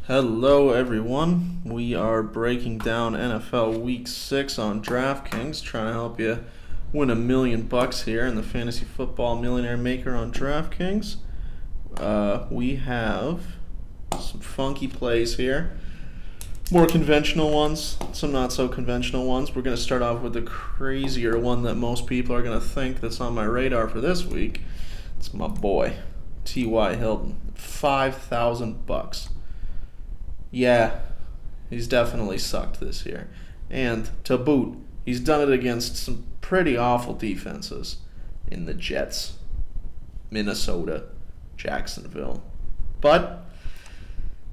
Hello, everyone. We are breaking down NFL Week 6 on Draftkings, trying to help you win $1,000,000 here in the Fantasy Football Millionaire Maker on Draftkings. We have some funky plays here, more conventional ones, some not so conventional ones. We're going to start off with the crazier one that most people are going to think that's on my radar for this week. It's my boy, T.Y. Hilton, $5,000. Yeah, he's definitely sucked this year. And to boot, he's done it against some pretty awful defenses in the Jets, Minnesota, Jacksonville. But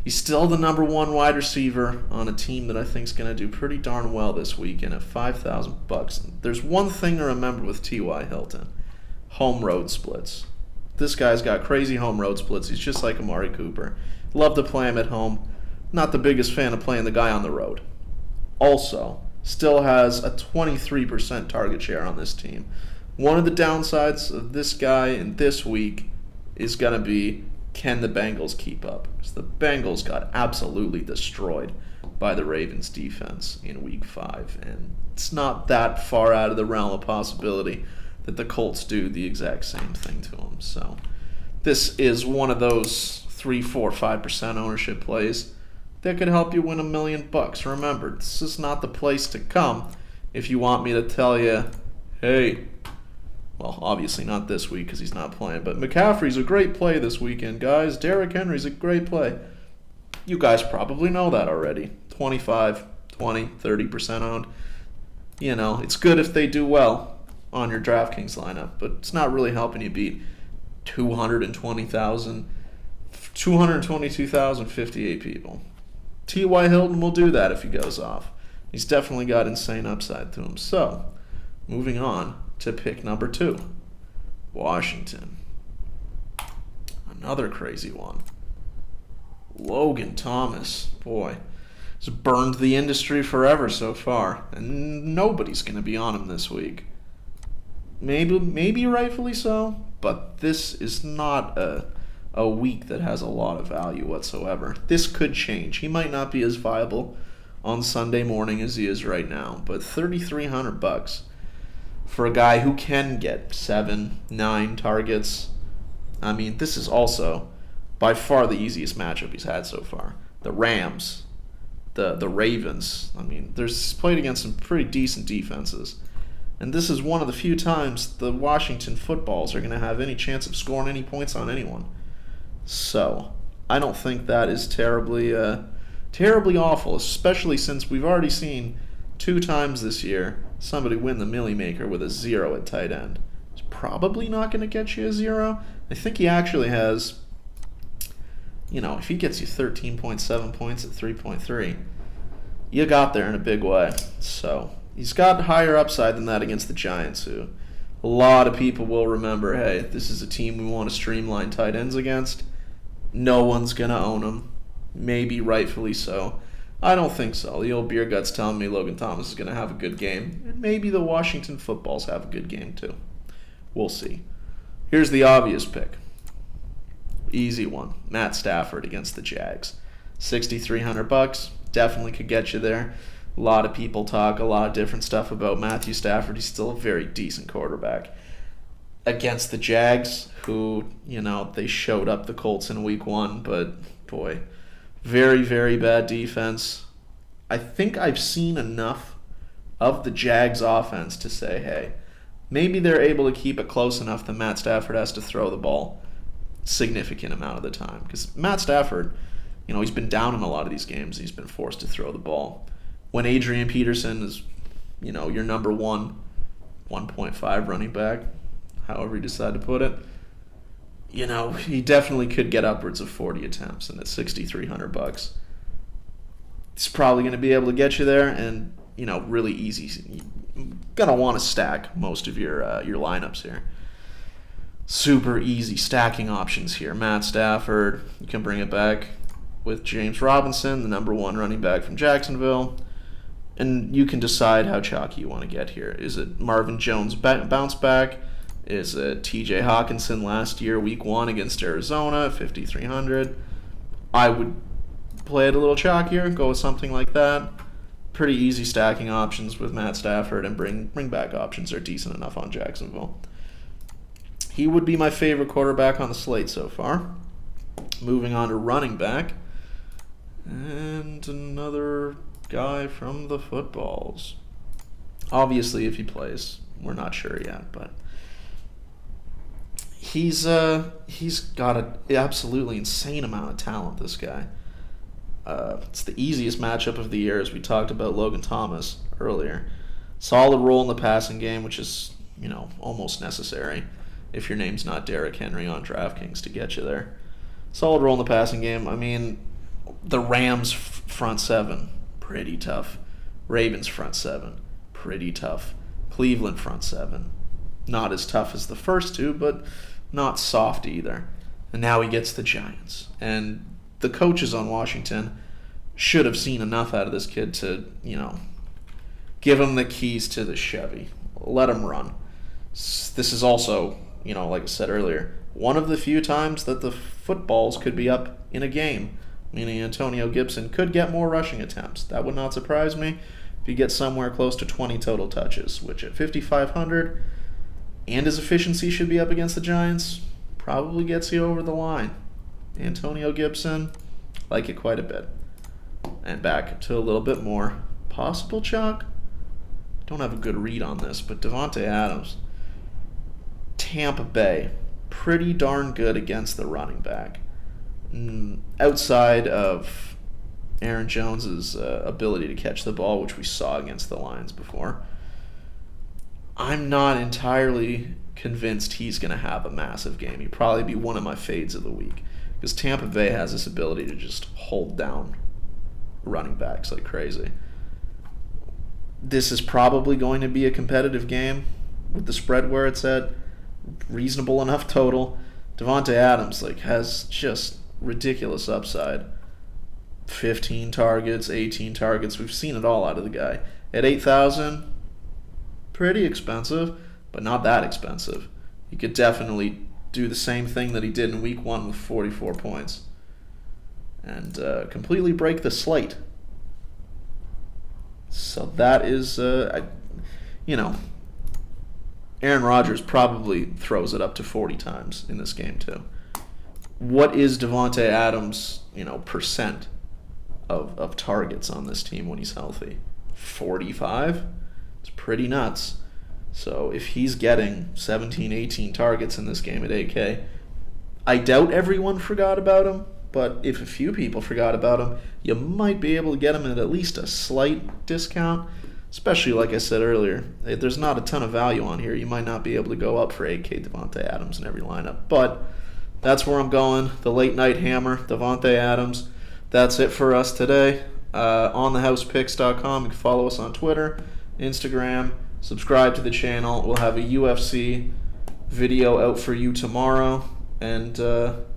he's still the number one wide receiver on a team that I think is going to do pretty darn well this weekend at $5,000. There's one thing to remember with T.Y. Hilton: home road splits. This guy's got crazy home road splits. He's just like Amari Cooper. Love to play him at home. Not the biggest fan of playing the guy on the road. Also, still has a 23% target share on this team. One of the downsides of this guy in this week is going to be, can the Bengals keep up? Because the Bengals got absolutely destroyed by the Ravens defense in Week 5. And it's not that far out of the realm of possibility that the Colts do the exact same thing to them. So this is one of those 3, 4, 5% ownership plays that could help you win $1,000,000. Remember, this is not the place to come if you want me to tell you, hey, well, obviously not this week because he's not playing, but McCaffrey's a great play this weekend, guys. Derrick Henry's a great play. You guys probably know that already. 25, 20, 30% owned. You know, it's good if they do well on your DraftKings lineup, but it's not really helping you beat 222,058 people. T.Y. Hilton will do that if he goes off. He's definitely got insane upside to him. So, moving on to pick number 2. Washington. Another crazy one. Logan Thomas. Boy, he's burned the industry forever so far, and nobody's going to be on him this week. Maybe rightfully so, but this is not a week that has a lot of value whatsoever. This could change. He might not be as viable on Sunday morning as he is right now, but $3,300 for a guy who can get 7, 9 targets. I mean, this is also by far the easiest matchup he's had so far. The Rams, the Ravens. I mean, he's played against some pretty decent defenses. And this is one of the few times the Washington footballs are going to have any chance of scoring any points on anyone. So, I don't think that is terribly awful, especially since we've already seen 2 times this year somebody win the Millie Maker with a 0 at tight end. He's probably not going to get you a 0. I think he actually has, if he gets you 13.7 points at 3.3, you got there in a big way. So, he's got higher upside than that against the Giants, who a lot of people will remember, hey, this is a team we want to streamline tight ends against. No one's going to own him. Maybe rightfully so. I don't think so. The old beer gut's telling me Logan Thomas is going to have a good game. And maybe the Washington footballs have a good game too. We'll see. Here's the obvious pick. Easy one. Matt Stafford against the Jags. $6,300. Definitely could get you there. A lot of people talk a lot of different stuff about Matthew Stafford. He's still a very decent quarterback. Against the Jags, who, they showed up the Colts in Week 1, but, boy, very, very bad defense. I think I've seen enough of the Jags offense to say, hey, maybe they're able to keep it close enough that Matt Stafford has to throw the ball a significant amount of the time. Because Matt Stafford, he's been down in a lot of these games. He's been forced to throw the ball. When Adrian Peterson is, your number 1.5 running back, however you decide to put it, he definitely could get upwards of 40 attempts, and at $6,300, it's probably going to be able to get you there, and really easy. You're gonna want to stack most of your lineups here. Super easy stacking options here. Matt Stafford, you can bring it back with James Robinson, the number 1 running back from Jacksonville. And you can decide how chalky you want to get here. Is it Marvin Jones bounce back? Is it TJ Hawkinson last year, Week 1 against Arizona, 5,300? I would play it a little chalkier, go with something like that. Pretty easy stacking options with Matt Stafford, and bring back options are decent enough on Jacksonville. He would be my favorite quarterback on the slate so far. Moving on to running back. And another guy from the footballs. Obviously, if he plays, we're not sure yet, but he's got an absolutely insane amount of talent, this guy. It's the easiest matchup of the year, as we talked about Logan Thomas earlier. Solid role in the passing game, which is, almost necessary if your name's not Derrick Henry on Draftkings to get you there. Solid role in the passing game. I mean, the Rams front seven, pretty tough. Ravens front seven, pretty tough. Cleveland front seven, not as tough as the first two, but not soft either. And now he gets the Giants. And the coaches on Washington should have seen enough out of this kid to, give him the keys to the Chevy. Let him run. This is also, like I said earlier, one of the few times that the footballs could be up in a game, meaning Antonio Gibson could get more rushing attempts. That would not surprise me if he gets somewhere close to 20 total touches, which at 5,500, and his efficiency should be up against the Giants, probably gets you over the line. Antonio Gibson, like it quite a bit. And back to a little bit more possible chalk. Don't have a good read on this, but Davante Adams, Tampa Bay, pretty darn good against the running back. Outside of Aaron Jones's ability to catch the ball, which we saw against the Lions before, I'm not entirely convinced he's going to have a massive game. He'd probably be one of my fades of the week, because Tampa Bay has this ability to just hold down running backs like crazy. This is probably going to be a competitive game with the spread where it's at, reasonable enough total. Davante Adams has just ridiculous upside. 15 targets, 18 targets. We've seen it all out of the guy. At 8,000, pretty expensive, but not that expensive. He could definitely do the same thing that he did in week 1 with 44 points and completely break the slate. So that is, Aaron Rodgers probably throws it up to 40 times in this game too. What is Davante Adams, percent of targets on this team when he's healthy? 45? It's pretty nuts. So if he's getting 17, 18 targets in this game at 8K, I doubt everyone forgot about him, but if a few people forgot about him, you might be able to get him at least a slight discount, especially like I said earlier. There's not a ton of value on here. You might not be able to go up for 8K Davante Adams in every lineup, but that's where I'm going. The late night hammer, Davante Adams. That's it for us today. OnTheHousePicks.com. You can follow us on Twitter, Instagram. Subscribe to the channel. We'll have a UFC video out for you tomorrow. And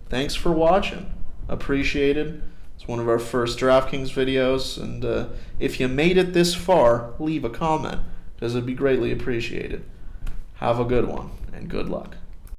thanks for watching. Appreciated. It's one of our first Draftkings videos. And if you made it this far, leave a comment, because it'd be greatly appreciated. Have a good one, and good luck.